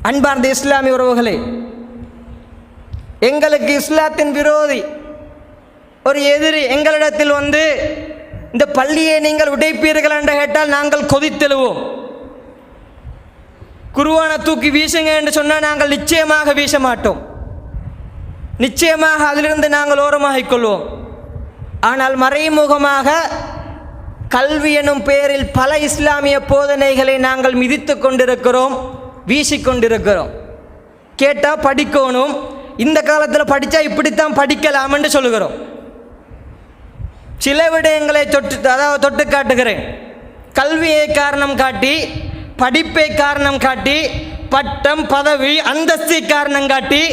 அன்பார்ந்த இஸ்லாமிய உறவுகளே, எங்களுக்கு இஸ்லாத்தின் விரோதி ஒரு எதிரி எங்களிடத்தில் வந்து இந்த பள்ளியை நீங்கள் உடைப்பீர்கள் என்று கேட்டால் நாங்கள் கொதித்தெழுவோம். குர்ஆனை தூக்கி வீசுங்க என்று சொன்னால் நாங்கள் நிச்சயமாக வீச மாட்டோம். நிச்சயமாக அதிலிருந்து நாங்கள் ஓரமாகிக் கொள்வோம். ஆனால் மறைமுகமாக கல்வி எனும் பெயரில் பல இஸ்லாமிய போதனைகளை நாங்கள் மிதித்து கொண்டிருக்கிறோம், வீசிக்கொண்டிருக்கிறோம். கேட்டால் படிக்கணும், இந்த காலத்தில் படித்தா இப்படித்தான் படிக்கலாம் என்று சொல்லுகிறோம். சில விடயங்களை தொட்டு காட்டுகிறேன். கல்வியை காரணம் காட்டி, படிப்பை காரணம் காட்டி, பட்டம் பதவி அந்தஸ்தை காரணம் காட்டி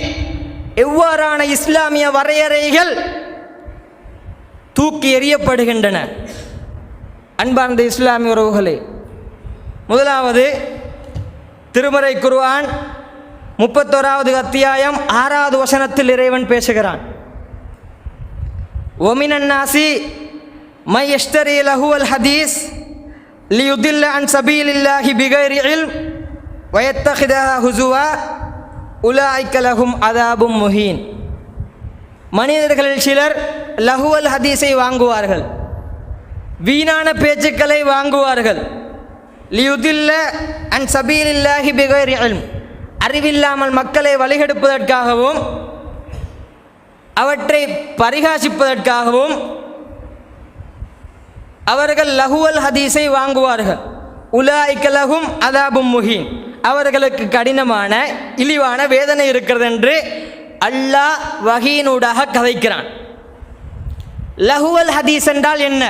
எவ்வாறான இஸ்லாமிய வரையறைகள் தூக்கி எறியப்படுகின்றன. அன்பார்ந்த இஸ்லாமிய உறவுகளே, முதலாவது திருமறை குர்ஆன் 31வது அத்தியாயம் 6வது வசனத்தில் இறைவன் பேசுகிறான். ஒமினன் நாசி மை யஷ்தரி லஹுவல் ஹதீஸ் லியுதில்ல அன் சபீலில்லாஹி பிகைரி இல்ம் வயத்தஹிதஹா ஹுசுவா உலாயிக லஹும் அதாபும் முஹீன். மனிதர்களில் சிலர் லஹுவல் ஹதீஸை வாங்குவார்கள், வீணான பேச்சுக்களை வாங்குவார்கள். லியுதில்ல அன் சபீலில்லாஹி பிகைரி இல்ம், அறிவில்லாமல் மக்களை வழிகெடுப்பதற்காகவும் அவற்றை பரிகாசிப்பதற்காகவும் அவர்கள் லஹுவல் ஹதீஸை வாங்குவார்கள். உலாயிக லஹும் அதாபும் முஹீன், அவர்களுக்கு கடினமான இழிவான வேதனை இருக்கிறது என்று அல்லாஹ் வஹீனூடாக கதைக்கிறான். லஹுவல் ஹதீஸ் என்றால் என்ன?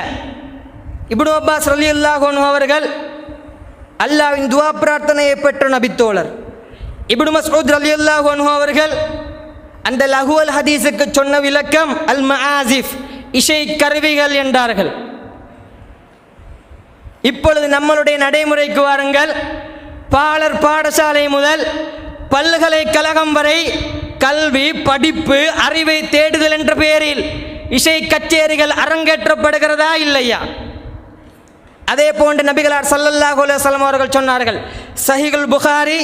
இப்னு அப்பாஸ் ரலியல்லாஹு அன்ஹு அவர்கள் அல்லாஹ்வின் துஆ பிரார்த்தனையை பெற்ற நபித்தோழர். இப்னு மஸ்ஊத் ரலியல்லாஹு அன்ஹு அவர்கள் அந்த லஹுவல் ஹதீஸுக்கு சொன்ன விளக்கம் அல் மஆசிஃப், இசை கருவிகள் என்றார்கள். இப்பொழுது நம்மளுடைய நடைமுறைக்கு வாருங்கள். பாடசாலை முதல் பல்கலைக்கழகம் வரை கல்வி, படிப்பு, அறிவை தேடுதல் என்ற பெயரில் இசை கச்சேரிகள் அரங்கேற்றப்படுகிறதா இல்லையா? அதே போன்று நபிகளார் ஸல்லல்லாஹு அலைஹி வஸல்லம் அவர்கள் சொன்னார்கள். சஹீஹுல் புகாரி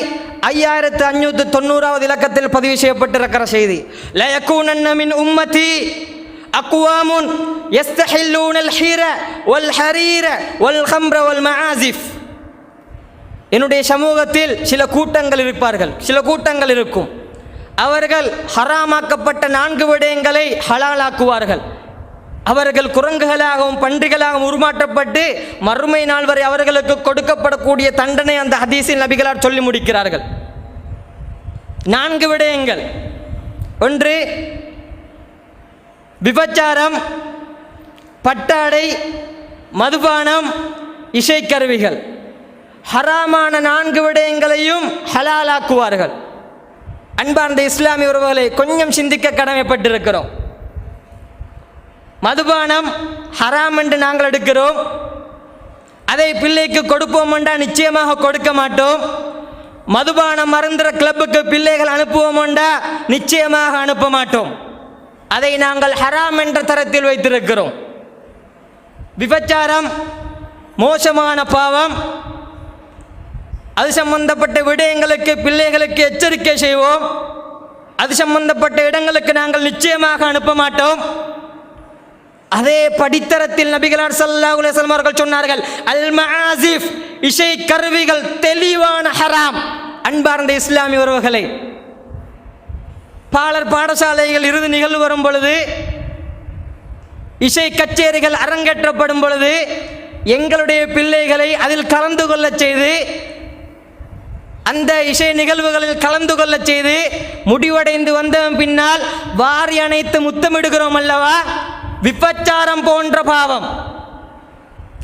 5590வது இலக்கத்தில் பதிவு செய்யப்பட்டிருக்கிற செய்தி, லா யகூனன்ன மின் உம்மதி அக்வாமுன் யஸ்தஹில்லூனல் ஹீர வல் ஹரீர வல் ஹம்ர வல் மஆசிஃப். என்னுடைய சமூகத்தில் சில கூட்டங்கள் இருப்பார்கள், சில கூட்டங்கள் இருக்கும். அவர்கள் ஹராமாக்கப்பட்ட 4 விடயங்களை ஹலாலாக்குவார்கள். அவர்கள் குரங்குகளாகவும் பன்றிகளாகவும் உருமாற்றப்பட்டு மறுமை நாள் வரை அவர்களுக்கு கொடுக்கப்படக்கூடிய தண்டனை அந்த ஹதீஸில் நபிகளார் சொல்லி முடிக்கிறார்கள். 4 விடயங்கள். ஒன்று விபச்சாரம், பட்டாடை, மதுபானம், இசைக்கருவிகள். ஹராமான 4 விடயங்களையும் ஹலாலாக்குவார்கள். அன்பார்ந்த இஸ்லாமிய உறவுகளை கொஞ்சம் சிந்திக்க கடமைப்பட்டிருக்கிறோம். மதுபானம் ஹராம் என்று நாங்கள் எடுக்கிறோம், அதை பிள்ளைக்கு கொடுப்போம் என்றால் நிச்சயமாக கொடுக்க மாட்டோம். மதுபானம் மருந்துற கிளப்புக்கு பிள்ளைகள் அனுப்புவோம் என்றால் நிச்சயமாக அனுப்ப மாட்டோம். அதை நாங்கள் ஹராம் என்ற தரத்தில் வைத்திருக்கிறோம். விபச்சாரம் மோசமான பாவம், அது சம்பந்தப்பட்ட விடயங்களுக்கு பிள்ளைகளுக்கு எச்சரிக்கை செய்வோம். அது சம்பந்தப்பட்ட இடங்களுக்கு நாங்கள் நிச்சயமாக அனுப்ப மாட்டோம். அதே படித்தரத்தில் நபிகளார் ஸல்லல்லாஹு அலைஹி வஸல்லம் அவர்கள் சொன்னார்கள், அல் மஆசிஃப், இசை கருவிகள் தெளிவான ஹராம். அன்பார்ந்த இஸ்லாமிய உறவுகளை, பாடசாலைகள் இறுதி நிகழ்வு வரும் பொழுது, இசை கச்சேரிகள் அரங்கேற்றப்படும் பொழுது எங்களுடைய பிள்ளைகளை அதில் கலந்து கொள்ள செய்து, அந்த இசை நிகழ்வுகளில் கலந்து கொள்ள செய்து முடிவடைந்து வந்த பின்னால் வாரி அணைத்து முத்தமிடுகிறோம் அல்லவா? விபச்சாரம் போன்ற பாவம்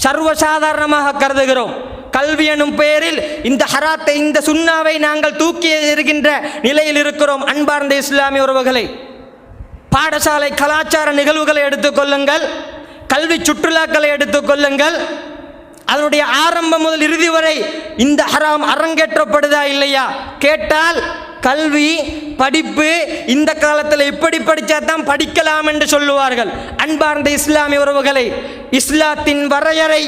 சர்வசாதாரணமாக கருதுகிறோம். கல்வி எனும் பெயரில் இந்த ஹராத்தை, இந்த சுன்னாவை நாங்கள் தூக்கி எறிகின்ற நிலையில் இருக்கிறோம். அன்பார்ந்த இஸ்லாமிய உறவுகளை, பாடசாலை கலாச்சார நிகழ்வுகளை எடுத்துக்கொள்ளுங்கள், கல்வி சுற்றுலாக்களை எடுத்துக்கொள்ளுங்கள். அதனுடைய ஆரம்பம் முதல் இறுதி வரை இந்த ஹராம் அரங்கேற்றப்படுதா இல்லையா கேட்டால், கல்வி படிப்பு இந்த காலத்தில் இப்படி படித்தா தான் படிக்கலாம் என்று சொல்லுவார்கள். அன்பார்ந்த இஸ்லாமிய உறவுகளை, இஸ்லாத்தின் வரையறை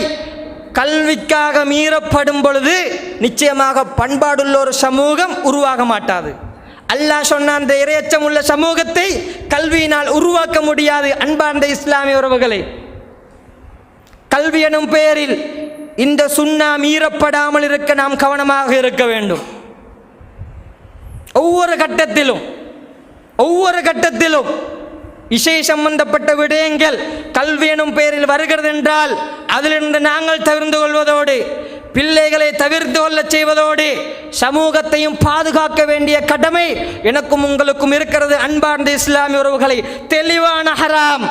கல்விக்காக மீறப்படும் பொழுது நிச்சயமாக பண்பாடுள்ள ஒரு சமூகம் உருவாக மாட்டாது. அல்லாஹ் சொன்ன அந்த இரையச்சம் உள்ள சமூகத்தை கல்வியினால் உருவாக்க முடியாது. அன்பார்ந்த இஸ்லாமிய உறவுகளை, கல்வி எனும் பெயரில் இந்த சுன்னா மீறப்படாமல் இருக்க நாம் கவனமாக இருக்க வேண்டும். ஒவ்வொரு கட்டத்திலும் இசை சம்பந்தப்பட்ட விடயங்கள் கல்வி எனும் பெயரில் வருகிறது என்றால் அதிலிருந்து நாங்கள் தவிர்த்து கொள்வதோடு, பிள்ளைகளை தவிர்த்து கொள்ள செய்வதோடு, சமூகத்தையும் பாதுகாக்க வேண்டிய கடமை எனக்கும் உங்களுக்கும் இருக்கிறது. அன்பார்ந்த இஸ்லாமிய உறவுகளை, தெளிவான ஹராம்.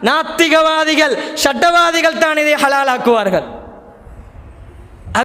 நாத்திகவாதிகள், சட்டவாதிகள் தான் இதை ஹலாலாக்குவார்கள்.